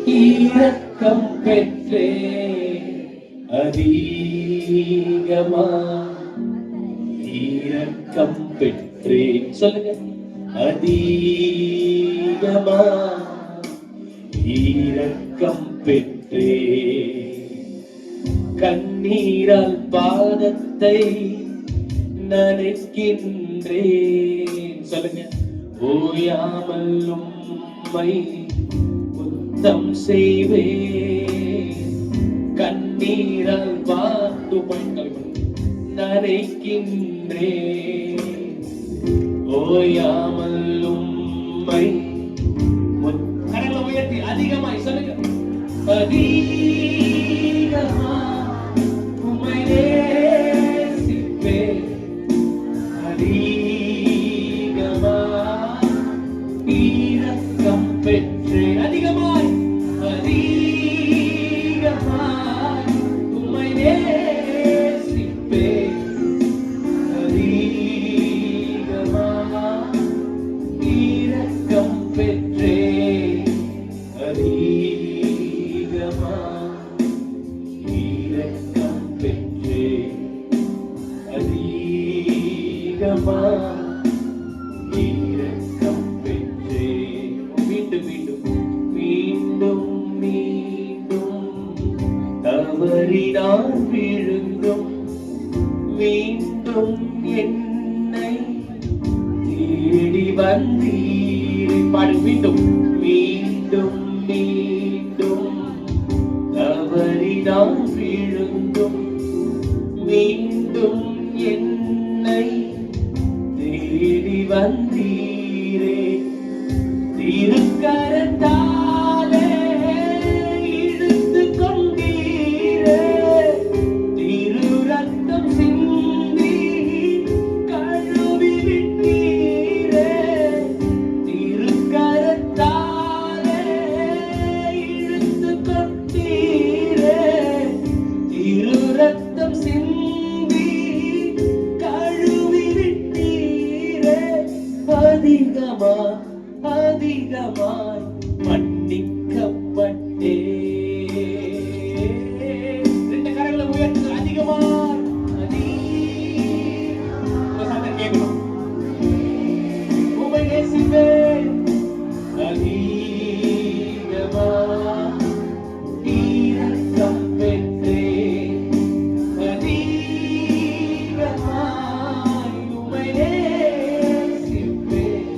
இரக்கம் பெற்றே அதிகமா இரக்கம் பெற்றே. சொல்லுங்க. அதிகமா இரக்கம் பெற்றே. கண்ணீரால் பாதத்தை நனைக்கின்றேன். சொல்லுங்க. ஓயாமல் உம்மை முத்தம் செய்வேன். கண்ணீரால் பாட்டு நனைக்கின்றேன். ஓயாமல் உம்மை கரங்களை உயர்த்தி அதிகமாய் சொல்லுங்க. அதிகமா உம்மை நேசிப்பேன். அதிகமா இரக்கம் பெற்றே. அதிகமாய் அதிகமாய் உம்மை நேசிப்பேன். அதிகமாய் இரக்கம் பெற்றே. அதிகமாய் இரக்கம் பெற்றே. அதிகமாய் இரக்கம் பெற்றே. மீண்டும் மீண்டும் மீண்டும் மீண்டும் தவறினான் விழுந்தும் மீண்டும் என்னை தேடி வந்தீர். பாடு. மீண்டும் மீண்டும் மீண்டும் தவறினான் விழுந்தும் மீண்டும் என்னை தேடி வந்தீரே. திருக்கரத்தாலே இழுத்து கொண்டீரே. திரு ரத்தம் சிந்தி கழுவி விட்டீரே. திருக்கரத்தாலே இழுத்து கொண்டீரே. திரு ரத்தம் சிந்தி கழுவி விட்டீரே. அதிகமா அதிகமாய் மன்னிக்கப்பட்டே. ரெண்டு கரங்களை உயர்த்து. அதிகமாய் கேட்கணும். உம்மை நேசிப்பேன். அதிகமாய் இரக்கம் பெற்றேன். அதிகமாய் உம்மை நேசிப்பேன்.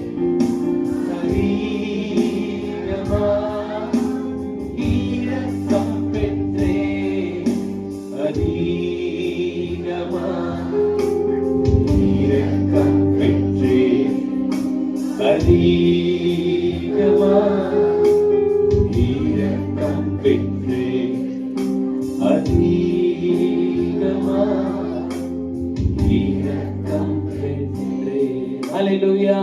இரக்கம் பெற்றே. அதிகமாய் இரக்கம் பெற்றே. அதிகமாய் இரக்கம் பெற்றே. அதிகமாய் இரக்கம் பெற்றே. ஹல்லேலூயா.